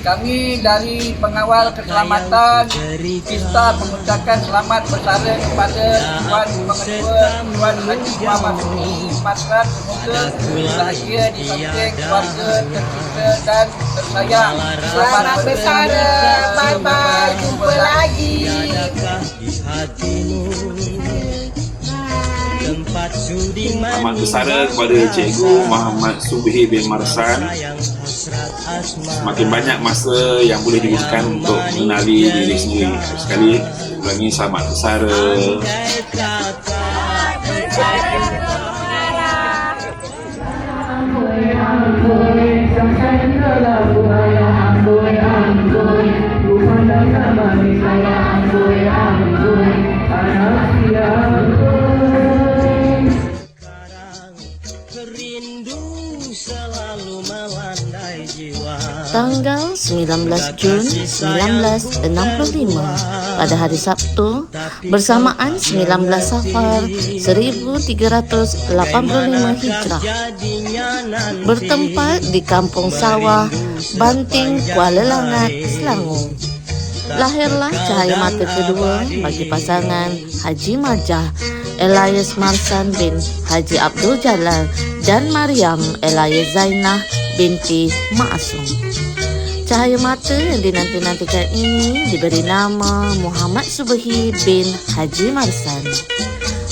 Kami dari Pengawal Keselamatan kita mengucapkan selamat bersara kepada Tuan Pengetua Tuan Haji Muhammad Suhi Marshan. Semoga bahagia di samping keluarga tercinta dan tersayang. Selamat bersara. Bye-bye. Jumpa lagi. Selamat bersara kepada Cikgu Muhammad Subhi bin Marshan. Semakin banyak masa yang boleh digunakan untuk mengenali diri sendiri. Sekali ulangi, selamat bersara. Tanggal 19 Jun 1965 pada hari Sabtu bersamaan 19 Safar 1385 Hijrah bertempat di Kampung Sawah, Banting, Kuala Langat, Selangor. Lahirlah cahaya mata kedua bagi pasangan Haji Majah Elias Marshan bin Haji Abdul Jalal dan Mariam Elias Zainah binti Ma'asum. Cahaya mata yang dinanti-nantikan ini diberi nama Muhammad Subhi bin Haji Marshan.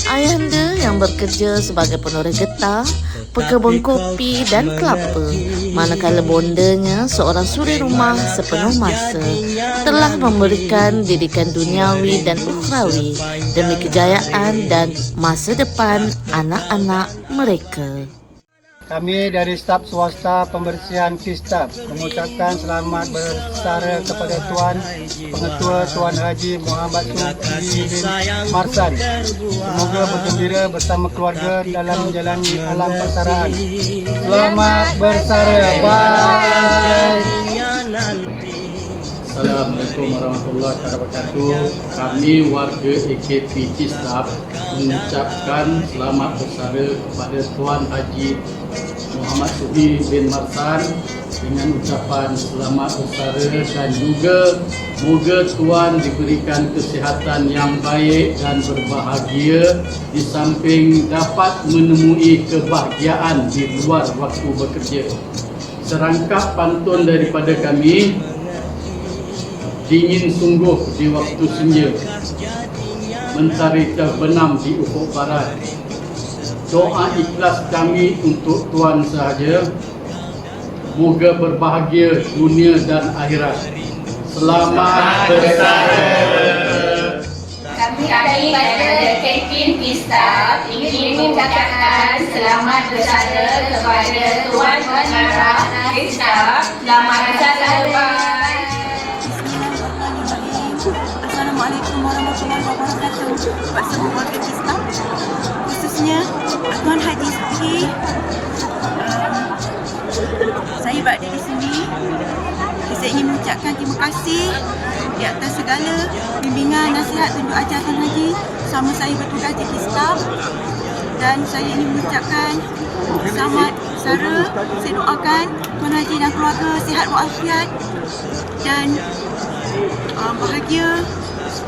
Ayahanda yang bekerja sebagai penoreh getah, pekebun kopi dan kelapa, manakala bondanya seorang suri rumah sepenuh masa, telah memberikan didikan duniawi dan ukhrawi demi kejayaan dan masa depan anak-anak mereka. Kami dari staf swasta pembersihan Kistab mengucapkan selamat bersara kepada Tuan Pengetua Tuan Haji Muhammad Subhi bin Marshan. Semoga bergembira bersama keluarga dalam menjalani alam persaraan. Selamat bersara. Bye. Assalamualaikum warahmatullahi wabarakatuh. Kami warga AKP Kistab mengucapkan selamat bersara kepada Tuan Haji Muhammad Subhi bin Marshan dengan ucapan selamat bersara dan juga moga Tuan diberikan kesihatan yang baik dan berbahagia di samping dapat menemui kebahagiaan di luar waktu bekerja. Serangkap pantun daripada kami. Dingin sungguh di waktu senja, mentari terbenam di ufuk barat. Doa ikhlas kami untuk Tuan sahaja, moga berbahagia dunia dan akhirat. Selamat bersara. Kami daripada Kepin Kistab ingin mengucapkan selamat bersara kepada Tuan Pengarah Kistab. Selamat bersara. Assalamualaikum warahmatullahi wabarakatuh. Bersama warga Kistab, khususnya Tuan Haji Subhi. Saya berada di sini. Saya ingin mengucapkan terima kasih di atas segala bimbingan, nasihat, tunjuk ajar Tuan Haji selama saya bertugas di Kistab. Dan saya ingin mengucapkan selamat bersara. Saya doakan Tuan Haji dan keluarga sihat walafiat dan bahagia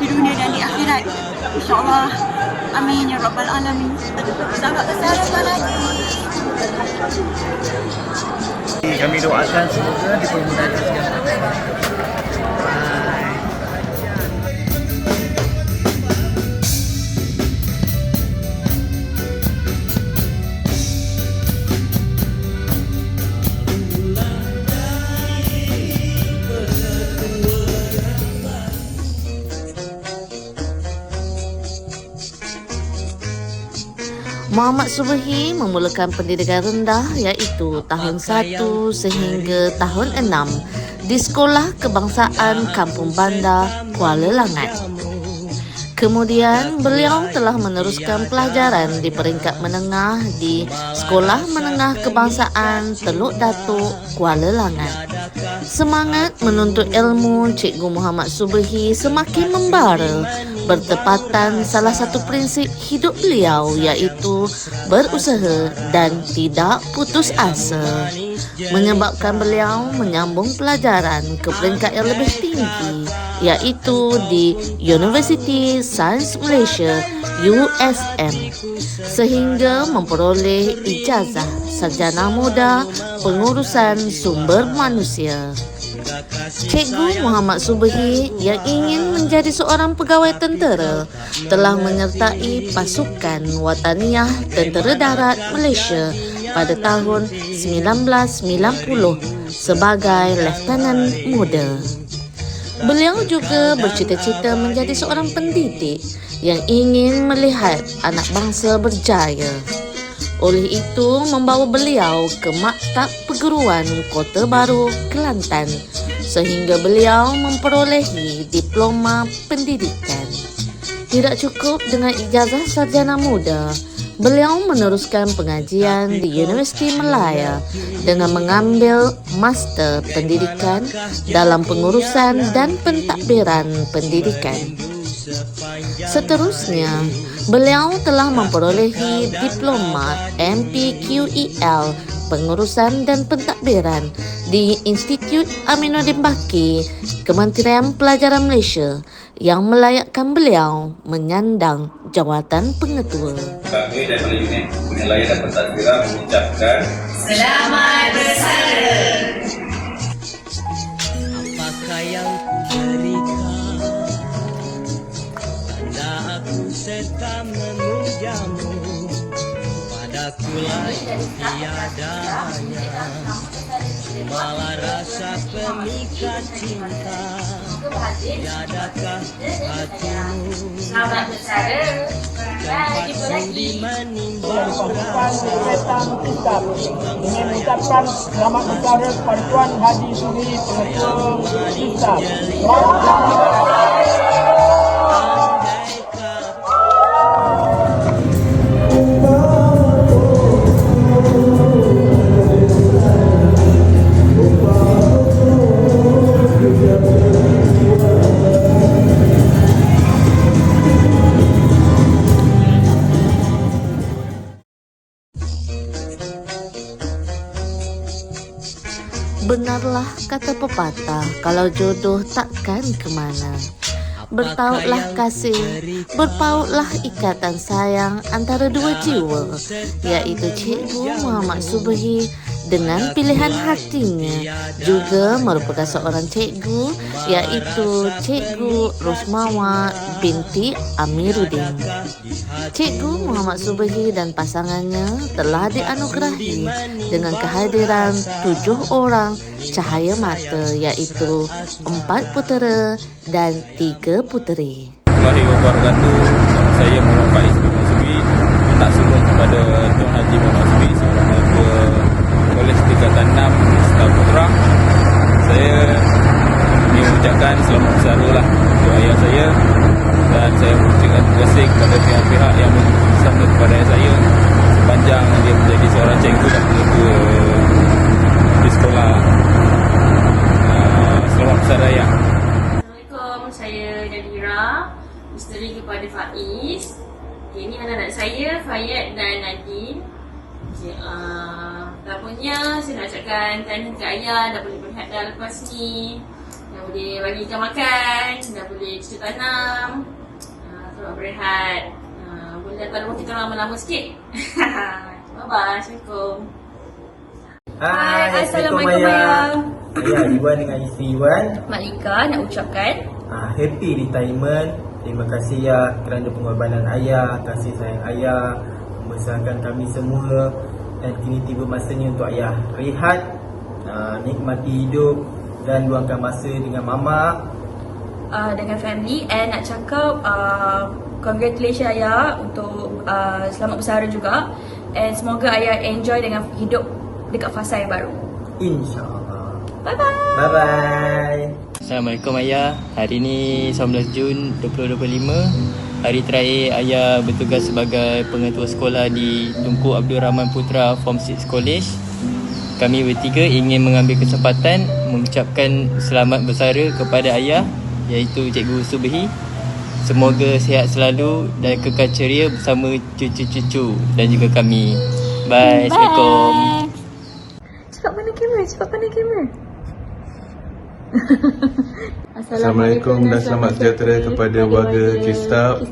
di dunia dan di akhirat, insyaAllah. Amin ya Rabbal Alamin. Selamat bersara Tuan Haji. Kami doakan semoga dipermudahkan segala perkara. Muhammad Subhi memulakan pendidikan rendah iaitu tahun 1 sehingga tahun 6 di Sekolah Kebangsaan Kampung Bandar, Kuala Langat. Kemudian beliau telah meneruskan pelajaran di peringkat menengah di Sekolah Menengah Kebangsaan Teluk Datuk, Kuala Langat. Semangat menuntut ilmu Cikgu Muhammad Subhi semakin membara bertepatan salah satu prinsip hidup beliau iaitu berusaha dan tidak putus asa, menyebabkan beliau menyambung pelajaran ke peringkat yang lebih tinggi iaitu di University Science Malaysia USM, sehingga memperoleh ijazah sarjana muda pengurusan sumber manusia. Cikgu Muhammad Subhi yang ingin menjadi seorang pegawai tentera telah menyertai pasukan Wataniah Tentera Darat Malaysia pada tahun 1990 sebagai Lieutenant Muda. Beliau juga bercita-cita menjadi seorang pendidik yang ingin melihat anak bangsa berjaya. Oleh itu, membawa beliau ke Maktab Perguruan Kota Baru, Kelantan, sehingga beliau memperolehi diploma pendidikan. Tidak cukup dengan ijazah sarjana muda, beliau meneruskan pengajian di Universiti Malaya dengan mengambil Master Pendidikan dalam Pengurusan dan Pentadbiran Pendidikan. Seterusnya, beliau telah memperolehi diploma MPQEL Pengurusan dan Pentadbiran di Institut Aminuddin Baki, Kementerian Pelajaran Malaysia, yang melayakkan beliau menyandang jawatan pengetua. Kami daripada unit penilaian dan pentadbiran mengucapkan Selamat bersara. Apakah yang ku berikan, tanda aku serta memujamu, padaku layak tiadanya, malah rasa pemikat cinta, tiadakah hatimu Selamat bersara. dapat sudi menimbang Pasukan Kegiatan Kitab ingin mengucapkan selamat bersara kepada Tuan Haji Subhi, Pengetua Kitab. Benarlah kata pepatah, kalau jodoh takkan kemana. Bertautlah kasih, berpautlah ikatan sayang antara dua jiwa, iaitu Cikgu Muhammad Subhi dengan pilihan hatinya, juga merupakan seorang cikgu, iaitu Cikgu Rosmawa binti Amiruddin. Cikgu Muhammad Subhi dan pasangannya telah dianugerahi dengan kehadiran 7 orang cahaya mata, iaitu 4 putera dan 3 puteri. Assalamualaikum warahmatullahi wabarakatuh. Saya Muhammad Faiz bin Subhi, minta sulung kepada Tuan Haji Muhammad Subhi seorang ketua Kolej Tingkatan 6 Staf Putra. Saya ingin mengucapkan selamat bersara lah untuk ayah saya, dan saya mengucapkan terima kasih kepada pihak-pihak yang bersama kepada ayah saya sepanjang dia menjadi seorang cikgu dan ketua di sekolah. Selamat bersara ayah. Assalamualaikum, saya Nadira, isteri kepada Faiz. Okay, ini anak-anak saya, Fayed dan Nadine. Okay, tamunya saya nak ucapkan tahniah ke ayah, dah boleh berehat dah lepas ni, dah boleh bagi ikan makan, dah boleh cuci tanam, selamat berehat. Boleh datang rumah kita lama-lama sikit. Bye-bye, Assalamualaikum. Hai, Assalamualaikum ayah. Ayah Iwan dengan isteri Iwan. Mak Lika nak ucapkan Happy retirement. Terima kasih ya kerana pengorbanan ayah, kasih sayang ayah, membesarkan kami semua, dan kini tiba masanya untuk ayah rehat, nikmati hidup dan luangkan masa dengan mama, dengan family. And nak cakap congratulations ayah untuk selamat bersara juga, and semoga ayah enjoy dengan hidup dekat fasa yang baru. InsyaAllah. Bye bye. Bye bye. Assalamualaikum ayah. Hari ini 19 Jun 2025, hari terakhir ayah bertugas sebagai pengetua sekolah di Tunku Abdul Rahman Putra Form 6 College. Kami bertiga ingin mengambil kesempatan mengucapkan selamat bersara kepada ayah, iaitu Cikgu Subhi, Semoga sihat selalu dan kekal ceria bersama cucu-cucu dan juga kami. Bye. Assalamualaikum. Cepat pandai kamera, cepat pandai kamera. Assalamualaikum dan selamat sejahtera kepada warga Kistap.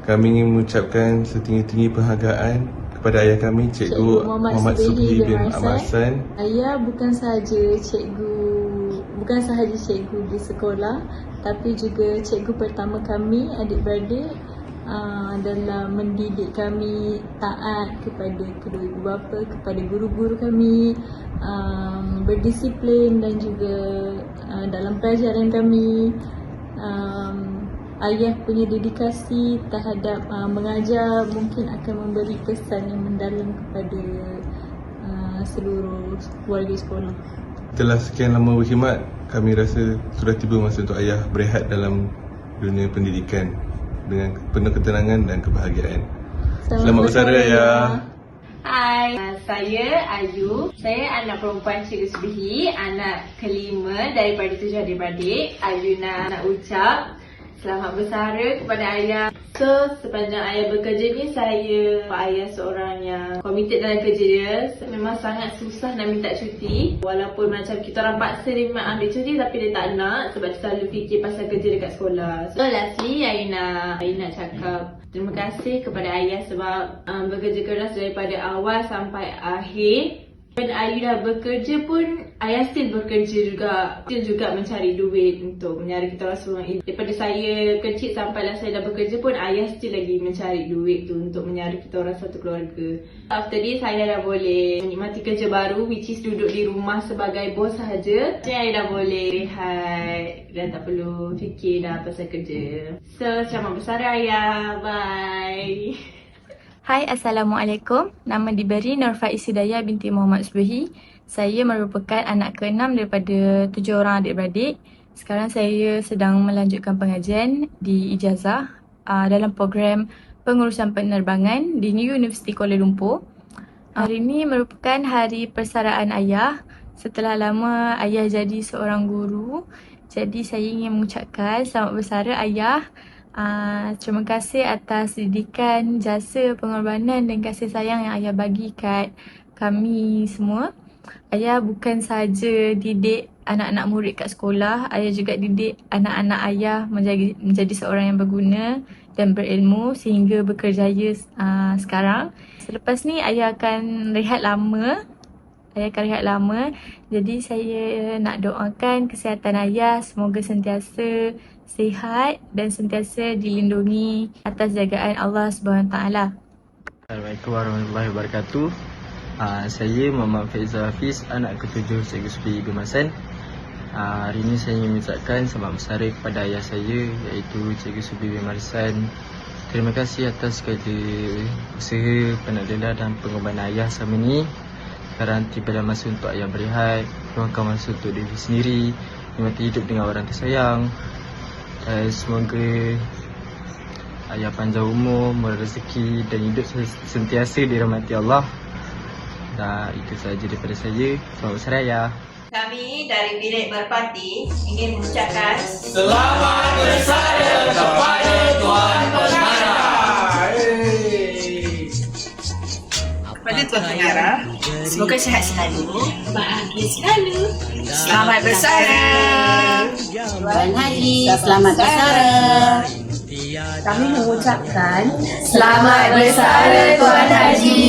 Kami ingin mengucapkan setinggi-tinggi penghargaan kepada ayah kami, Cikgu Muhammad Subhi bin Ahmad. Ayah bukan sahaja cikgu di sekolah, tapi juga cikgu pertama kami, adik-beradik, dalam mendidik kami taat kepada kedua ibu bapa, kepada guru-guru kami, berdisiplin dan juga dalam pelajaran kami. Ayah punya dedikasi terhadap mengajar mungkin akan memberi kesan yang mendalam kepada seluruh warga sekolah. Setelah sekian lama berkhidmat, kami rasa sudah tiba masa untuk ayah berehat dalam dunia pendidikan dengan penuh ketenangan dan kebahagiaan. Selamat bersara ayah. Hai, saya Ayu. Saya anak perempuan Cikgu Subhi, anak kelima daripada 7 adik-beradik. Ayuna nak ucap selamat bersara kepada ayah. So, sepanjang ayah bekerja ni, ayah seorang yang komited dalam kerja dia. Memang sangat susah nak minta cuti. Walaupun macam kita orang paksa dia memang ambil cuti, tapi dia tak nak sebab dia selalu fikir pasal kerja dekat sekolah. So, lastly, ayah nak cakap terima kasih kepada ayah sebab bekerja keras daripada awal sampai akhir. Dan Ayu dah bekerja pun, ayah still bekerja juga. Still juga mencari duit untuk menyara kita orang semua. Daripada saya kecil sampailah saya dah bekerja pun, ayah still lagi mencari duit tu untuk menyara kita orang satu keluarga. After this, saya dah boleh menikmati kerja baru, which is duduk di rumah sebagai bos sahaja. Saya dah boleh rehat dan tak perlu fikir dah pasal kerja. So, selamat bersara ayah. Bye. Hai, Assalamualaikum. Nama diberi Nur Faiz Hidayah binti Muhammad Subhi. Saya merupakan anak ke-6 daripada 7 orang adik-beradik. Sekarang saya sedang melanjutkan pengajian di ijazah dalam program pengurusan penerbangan di New University Kuala Lumpur. Hari ini merupakan hari persaraan ayah. Setelah lama ayah jadi seorang guru. Jadi saya ingin mengucapkan selamat bersara ayah. Terima kasih atas didikan, jasa, pengorbanan dan kasih sayang yang ayah bagi kat kami semua. Ayah bukan sahaja didik anak-anak murid kat sekolah, ayah juga didik anak-anak ayah menjadi seorang yang berguna dan berilmu sehingga berkerjaya sekarang. Selepas ni ayah akan rehat lama. Jadi saya nak doakan kesihatan ayah, semoga sentiasa sihat dan sentiasa dilindungi atas jagaan Allah SWT. Assalamualaikum warahmatullahi wabarakatuh. Saya Muhammad Faizal Hafiz, anak ke-7 Cikgu Subhi bin Ahmad. Hari ini saya ingin mengucapkan selamat bersara kepada ayah saya, iaitu Cikgu Subhi bin Ahmad. Terima kasih atas segala usaha, penadalah dan pengorbanan ayah selama ini. Sekarang tiba masa untuk ayah berehat, luangkan masa untuk diri sendiri, nikmati hidup dengan orang tersayang. Semoga ayah panjang umur, murah rezeki dan hidup sentiasa dirahmati Allah. Dan itu sahaja daripada saya. Selamat bersara ayah. Kami dari Bilik Merpati ingin mengucapkan Selamat bersara kepada Tuan Pengarah. kepada Tuan Pengarah, semoga sihat selalu, bahagia selalu. Selamat bersara Tuan Haji, selamat bersara. Kami mengucapkan Selamat bersara Tuan Haji.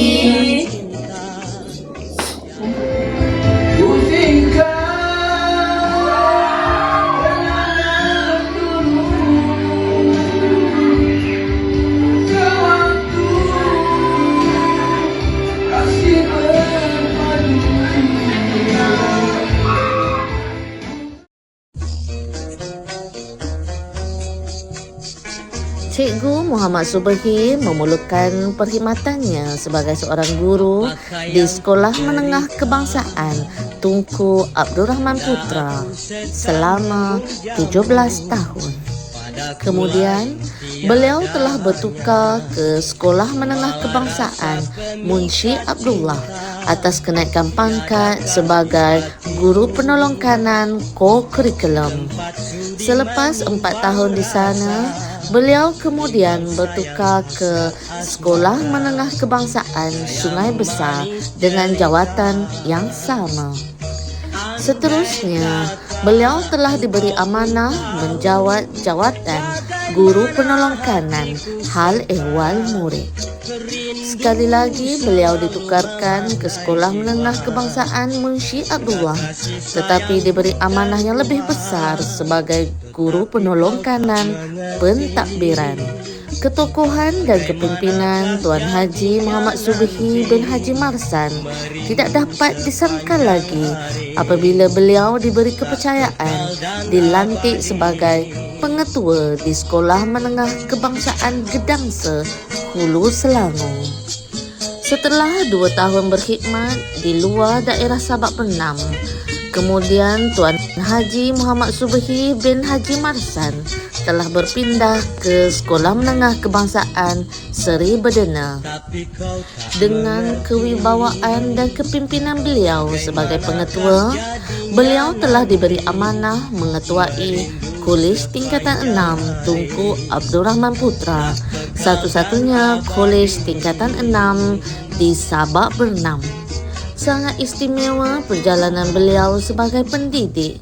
Cikgu Muhammad Subhi memulakan perkhidmatannya sebagai seorang guru di Sekolah Menengah Kebangsaan Tunku Abdul Rahman Putra selama 17 tahun. Kemudian, beliau telah bertukar ke Sekolah Menengah Kebangsaan Munshi Abdullah atas kenaikan pangkat sebagai Guru Penolong Kanan Co-Curriculum. Selepas 4 tahun di sana, Beliau kemudian bertukar ke Sekolah Menengah Kebangsaan Sungai Besar dengan jawatan yang sama. Seterusnya, beliau telah diberi amanah menjawat jawatan Guru Penolong Kanan Hal Ehwal Murid. Sekali lagi beliau ditukarkan ke Sekolah Menengah Kebangsaan Munshi Abdullah, tetapi diberi amanah yang lebih besar sebagai Guru Penolong Kanan Pentadbiran. Ketokohan dan kepimpinan Tuan Haji Muhammad Subhi bin Haji Marsan tidak dapat disangkal lagi apabila beliau diberi kepercayaan dilantik sebagai pengetua di Sekolah Menengah Kebangsaan Gedangsa, Hulu Selangor. Setelah 2 tahun berkhidmat di luar daerah Sabak Bernam, kemudian Tuan Haji Muhammad Subhi bin Haji Marsan telah berpindah ke Sekolah Menengah Kebangsaan Seri Bedena. Dengan kewibawaan dan kepimpinan beliau sebagai pengetua, beliau telah diberi amanah mengetuai Kolej Tingkatan 6 Tunku Abdul Rahman Putra, satu-satunya kolej tingkatan 6 di Sabak Bernam. Sangat istimewa perjalanan beliau sebagai pendidik.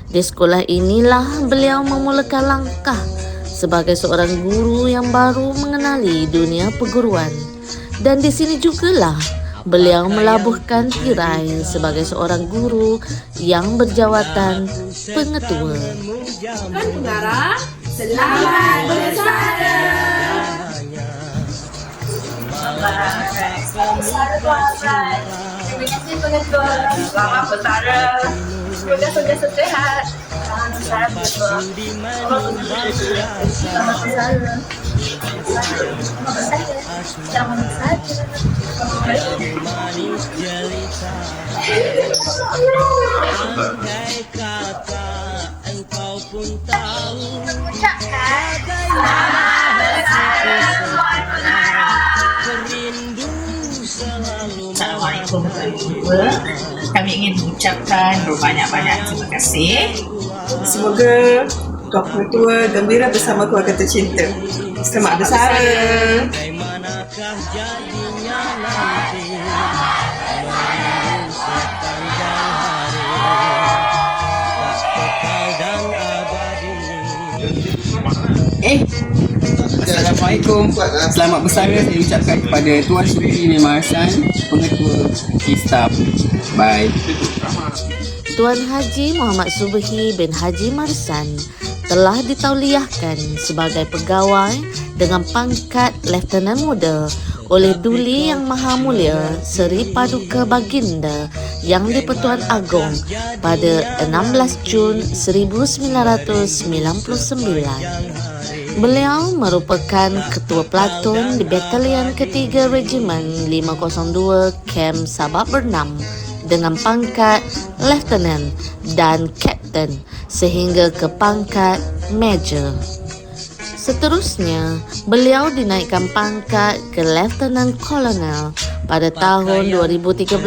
Di sekolah inilah beliau memulakan langkah sebagai seorang guru yang baru mengenali dunia perguruan. Dan di sini jugalah beliau melabuhkan tirai sebagai seorang guru yang berjawatan pengetua. Kan pengarah, selamat bersara. Terima kasih pengetua. Selamat bersara. Semoga sehat. Selamat bersara. Selamat bersara. Selamat Assalamualaikum warahmatullahi. Kami ingin mengucapkan berbanyak-banyak terima kasih. Semoga Tuan Pengetua gembira bersama keluarga tercinta. Selamat bersara. Assalamualaikum. Selamat bersara saya ucapkan kepada Tuan Subhi bin Marsan, Pengetua Kistap. Bye. Tuan Haji Muhammad Subhi bin Haji Marsan telah ditauliahkan sebagai pegawai dengan pangkat Lieutenant Muda oleh Duli Yang Maha Mulia Seri Paduka Baginda Yang di-Pertuan Agong pada 16 Jun 1999. Beliau merupakan ketua pelantun di Batalion Ketiga Regimen 502 Kem Sabak Bernam dengan pangkat Lieutenant dan Captain sehingga ke pangkat Major. Seterusnya, beliau dinaikkan pangkat ke Lieutenant Colonel pada tahun 2013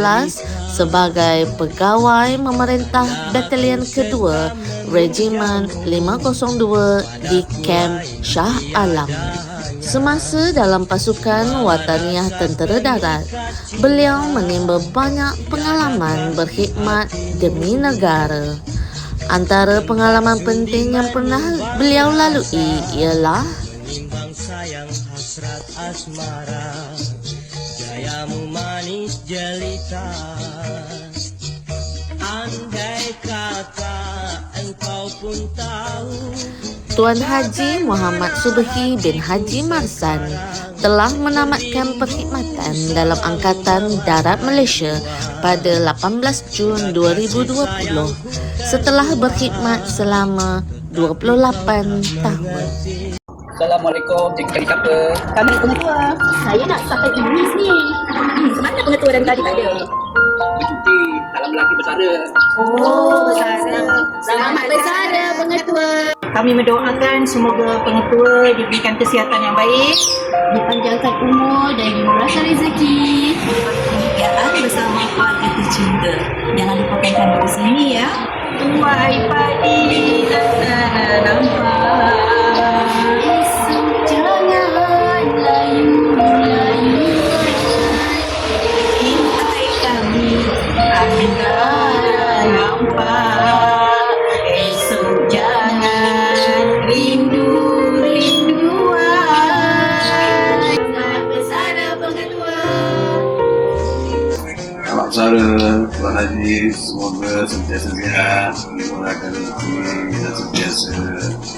sebagai pegawai memerintah Batalion Kedua Regimen 502 di Kem Shah Alam. Semasa dalam pasukan Wataniah Tentera Darat, beliau menimba banyak pengalaman berkhidmat demi negara. Antara pengalaman penting yang pernah beliau lalui ialah gayamu manis jelita, andai kata engkau pun tahu. Tuan Haji Muhammad Subhi bin Haji Marsan telah menamatkan perkhidmatan dalam Angkatan Darat Malaysia pada 18 Jun 2020 setelah berkhidmat selama 28 tahun. Assalamualaikum, cikgu siapa? Kami pengetua. Saya nak sampai Inggeris ni. Mana pengetua dan tadi tak ada? Bercuti dalam lelaki bersara. Oh, bersara. Selamat bersara pengetua. Kami mendoakan semoga pengetua diberikan kesihatan yang baik, dipanjangkan umur dan dimurahkan rezeki. kegiatan bersama keluarga tercinta. Jangan lupakan kami di sini ya. Tuai padi dan nampak Besara Tuan Haji semoga sentiasa sihat, dimurahkan rezeki dan sentiasa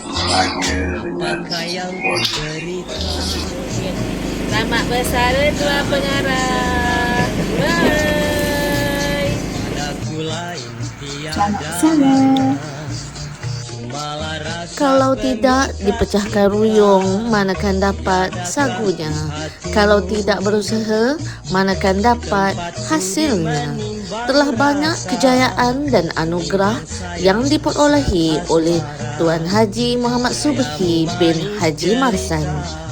bahagia dengan Selamat bersara Tuan Pengarah. Bye. Selamat bersara. Kalau tidak dipecahkan ruyung, manakan dapat sagunya. Kalau tidak berusaha, manakan dapat hasilnya. Telah banyak kejayaan dan anugerah yang diperolehi oleh Tuan Haji Muhammad Subhi bin Haji Marsan.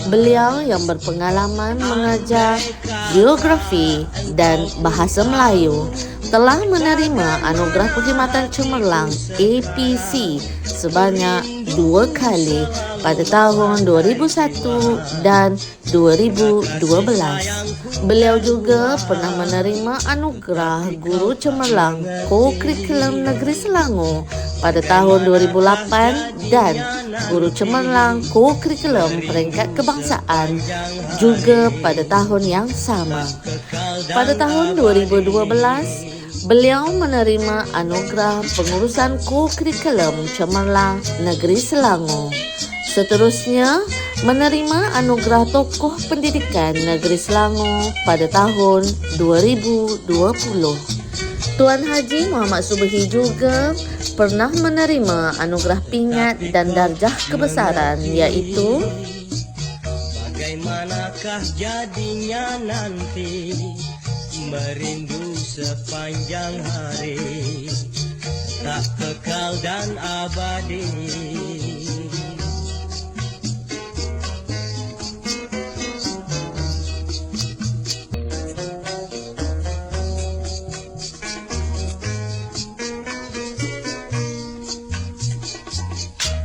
Beliau yang berpengalaman mengajar geografi dan bahasa Melayu telah menerima anugerah perkhidmatan cemerlang APC sebanyak 2 kali pada tahun 2001 dan 2012. Beliau juga pernah menerima anugerah Guru Cemerlang Co-Curriculum Negeri Selangor pada tahun 2008 dan Guru Cemerlang Co-Curriculum Peringkat Kebangsaan juga pada tahun yang sama. Pada tahun 2012, beliau menerima anugerah pengurusan Co-Curriculum Cemerlang Negeri Selangor. Seterusnya, menerima anugerah Tokoh Pendidikan Negeri Selangor pada tahun 2020. Tuan Haji Muhammad Subhi juga pernah menerima anugerah pingat dan darjah kebesaran, iaitu bagaimanakah jadinya nanti merindu sepanjang hari, tak kekal dan abadi.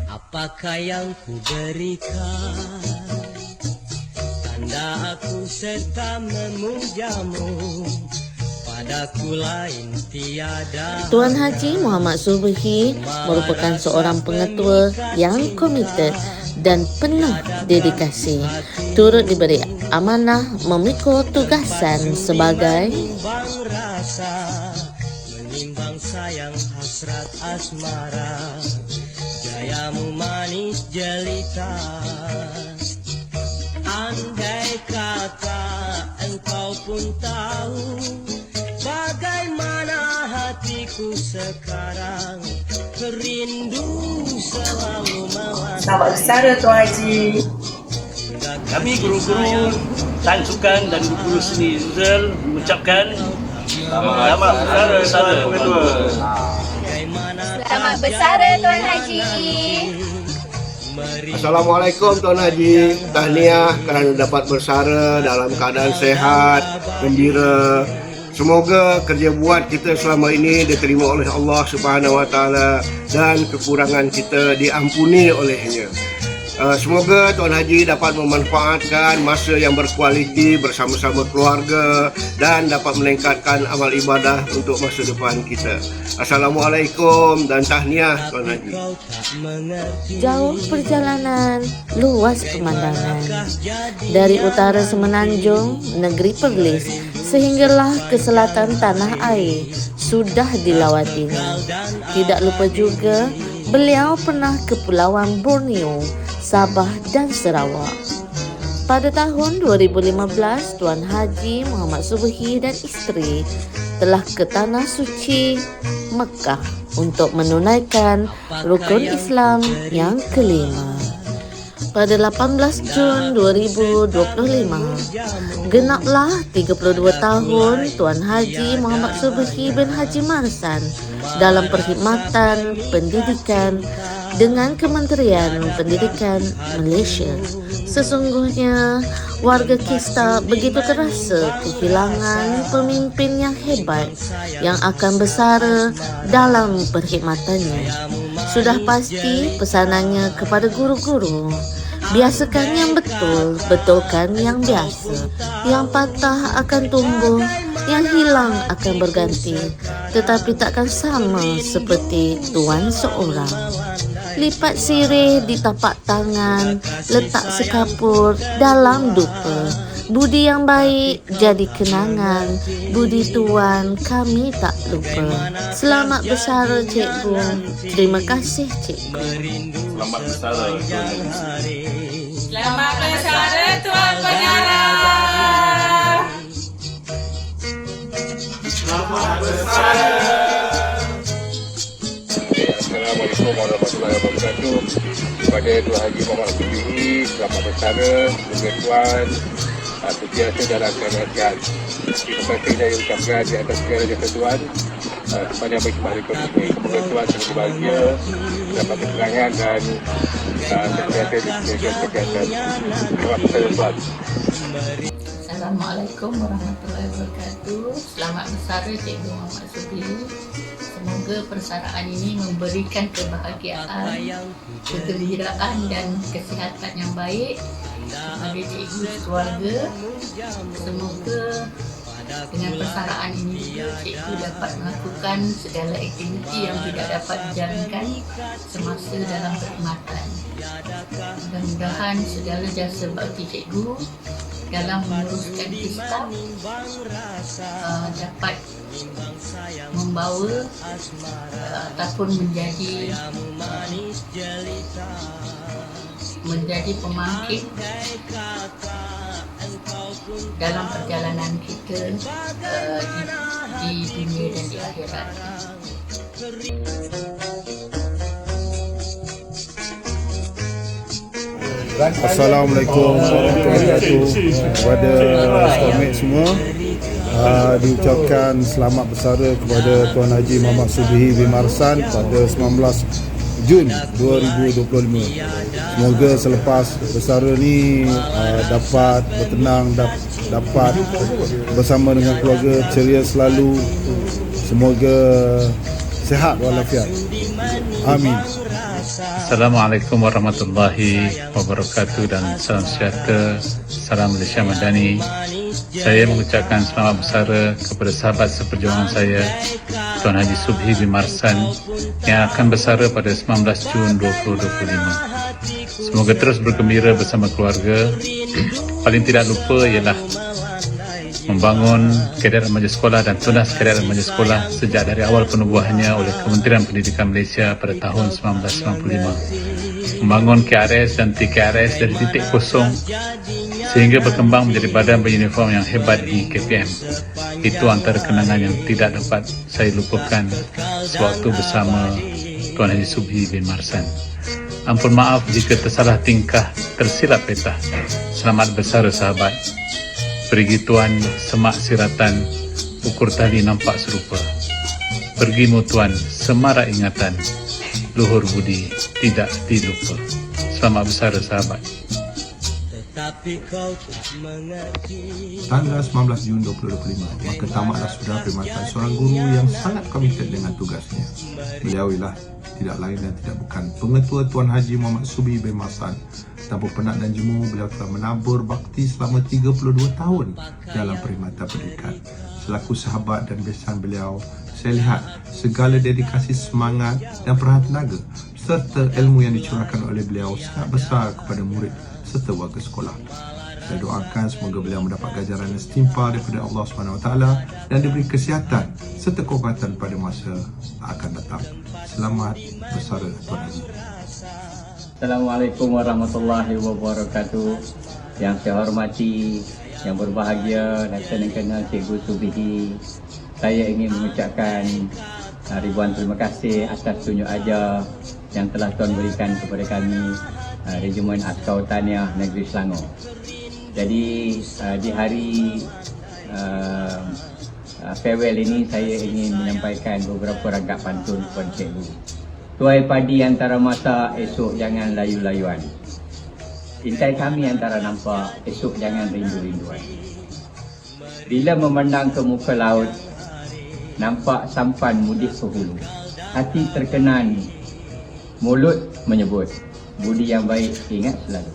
Apakah yang ku berikan, tanda aku serta memujamu, padaku lain tiada. Tuan Haji Muhammad Subhi merupakan seorang pengetua yang komited dan penuh dedikasi. Turut diberi amanah memikul tugasan sebagai menimbang sayang hasrat asmara, gayamu manis jelita. Andai kata engkau pun tahu bagaimana hatiku sekarang, rindu selalu melanda. Selamat bersara Tuan Haji. Kami guru-guru Tan Sukan dan guru seni Zul mengucapkan selamat bersara Tuan Pengetua. Selamat bersara Tuan Haji. Assalamualaikum Tuan Haji. Tahniah kerana dapat bersara dalam keadaan sehat, gembira. Semoga kerja buat kita selama ini diterima oleh Allah Subhanahu Wa Taala dan kekurangan kita diampuni olehnya. Semoga Tuan Haji dapat memanfaatkan masa yang berkualiti bersama-sama keluarga dan dapat meningkatkan amal ibadah untuk masa depan kita. Assalamualaikum dan tahniah Tuan Haji. jauh perjalanan, luas pemandangan. Dari utara Semenanjung, negeri Perlis, sehinggalah ke selatan tanah air sudah dilawatinya. Tidak lupa juga, beliau pernah ke Pulauan Borneo, Sabah dan Sarawak. Pada tahun 2015, Tuan Haji Muhammad Subhi dan isteri telah ke Tanah Suci Mekah untuk menunaikan rukun Islam yang kelima. Pada 18 Jun 2025, genaplah 32 tahun Tuan Haji Muhammad Subhi bin Haji Marsan dalam perkhidmatan pendidikan dengan Kementerian Pendidikan Malaysia. Sesungguhnya, warga Kista begitu terasa kehilangan pemimpin yang hebat yang akan bersara dalam perkhidmatannya. Sudah pasti pesanannya kepada guru-guru, biasakan yang betul, betulkan yang biasa. Yang patah akan tumbuh, yang hilang akan berganti, tetapi takkan sama seperti tuan seorang. Lipat sirih di tapak tangan, letak sekapur dalam dupa. Budi yang baik jadi kenangan, budi tuan kami tak lupa. Selamat bersara cikgu. Terima kasih cikgu. Selamat bersara Tuan Haji. Selamat bersara Tuan Pengarah. Selamat bersara. Assalamualaikum warahmatullahi wabarakatuh. Kepada Tuan Haji Muhammad Subihi, selamat bersara sebagai Tuan sentiasa dalam keadaan sihat. Terima kasih saya ucapkan di atas segala jasa Tuan kepada Abang Ismail ini. Semoga Tuan selalu bahagia, dapat keterangan dan sentiasa diberikan kesihatan. Selamat bersara Tuan. Assalamualaikum warahmatullahi wabarakatuh. Selamat bersara Cikgu Muhammad Subihi. Semoga persaraan ini memberikan kebahagiaan, kegembiraan dan kesihatan yang baik kepada cikgu keluarga. Semoga dengan persaraan ini juga cikgu dapat melakukan segala aktiviti yang tidak dapat dijalankan semasa dalam perkhidmatan. Mudah-mudahan segala jasa bakti cikgu dalam menguruskan Kistap dapat membawa ataupun menjadi pemangkit dalam perjalanan kita di dunia dan di akhirat. Assalamualaikum warahmatullahi wabarakatuh. Kepada stomate semua, diucapkan selamat bersara kepada Tuan Haji Muhammad Subihi bin Marsan pada 19 Jun 2025. Semoga selepas bersara ni dapat bertenang, dapat bersama dengan keluarga, ceria selalu. Semoga sihat walafiat. Amin. Assalamualaikum warahmatullahi wabarakatuh dan salam sejahtera, salam Malaysia Madani. Saya mengucapkan selamat bersara kepada sahabat seperjuangan saya, Tuan Haji Subihi bin Marsan yang akan bersara pada 19 Jun 2025. Semoga terus bergembira bersama keluarga. Paling tidak lupa ialah membangun kaedah remaja sekolah dan tunas kaedah remaja sekolah sejak dari awal penubuhannya oleh Kementerian Pendidikan Malaysia pada tahun 1995. Membangun KRS dan TKRS dari titik kosong sehingga berkembang menjadi badan beruniform yang hebat di KPM. Itu antara kenangan yang tidak dapat saya lupakan sewaktu bersama Tuan Haji Subihi bin Marsan. Ampun maaf jika tersalah tingkah, tersilap peta. Selamat bersara sahabat. Pergi tuan semak siratan, ukur tali nampak serupa. Pergimu tuan semarak ingatan, luhur budi tidak dilupa. Selamat bersara sahabat. Tanggal 19 Jun 2025, maka tamatlah sudah perkhidmatan seorang guru yang sangat komited dengan tugasnya. Beliau ialah tidak lain dan tidak bukan Pengetua Tuan Haji Muhammad Subihi bin Marsan. Tanpa penat dan jemu, beliau telah menabur bakti selama 32 tahun dalam perkhidmatan pendidikan. Selaku sahabat dan besan beliau, saya lihat segala dedikasi, semangat dan perahan tenaga serta ilmu yang dicurahkan oleh beliau sangat besar kepada murid serta warga sekolah. Saya doakan semoga beliau mendapat ganjaran yang setimpal daripada Allah SWT dan diberi kesihatan serta kekuatan pada masa akan datang. Selamat bersara Tuan Haji. Assalamualaikum warahmatullahi wabarakatuh. Yang saya hormati, yang berbahagia dan saya kenal Cikgu Subihi. Saya ingin mengucapkan ribuan terima kasih atas tunjuk ajar yang telah Tuan berikan kepada kami, Regimen Askar Tahniah Negeri Selangor. Jadi di hari farewell ini saya ingin menyampaikan beberapa ragap pantun kepada Cikgu. Tuai padi antara mata, esok jangan layu-layuan. Intai kami antara nampak, esok jangan rindu-rinduan. Bila memandang ke muka laut, nampak sampan mudih ke hulu. Hati terkenan, mulut menyebut, budi yang baik ingat selalu.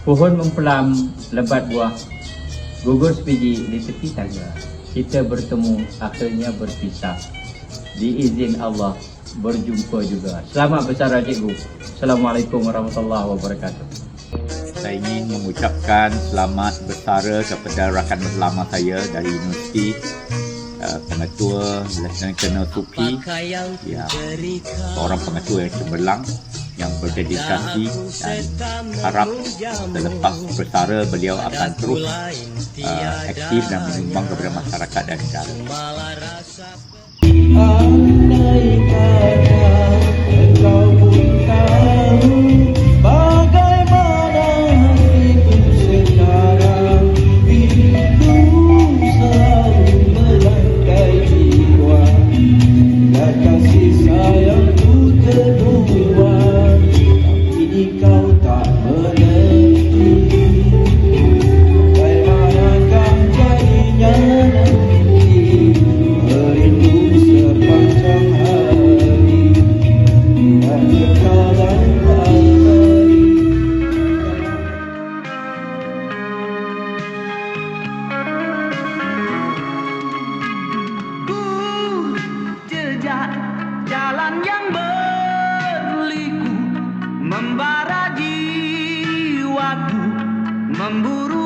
Pohon mempelam, lebat buah, gugur sebiji di tepi tangga. Kita bertemu, akhirnya berpisah. Diizin Allah, berjumpa juga. Selamat bersara Cikgu. Assalamualaikum warahmatullahi wabarakatuh. Saya ingin mengucapkan selamat bersara kepada rakan berlama saya dari universiti, pengetua Lieutenant Colonel Supi, seorang pengetua yang cemerlang, yang berdedikasi, dan harap selepas bersara beliau akan terus aktif dan menyumbang kepada masyarakat dan negara. Andai kata engkau pun tahu bagaimana hatiku sekarang, rindu selalu melangkai jiwa, hingga kasih sayangku kedua, kini kau tak mengerti bagaimanakah jadinya nanti, merindu sepanjang hari dan kekal abadi. Jejak jalan yang berliku membara jiwaku, memburu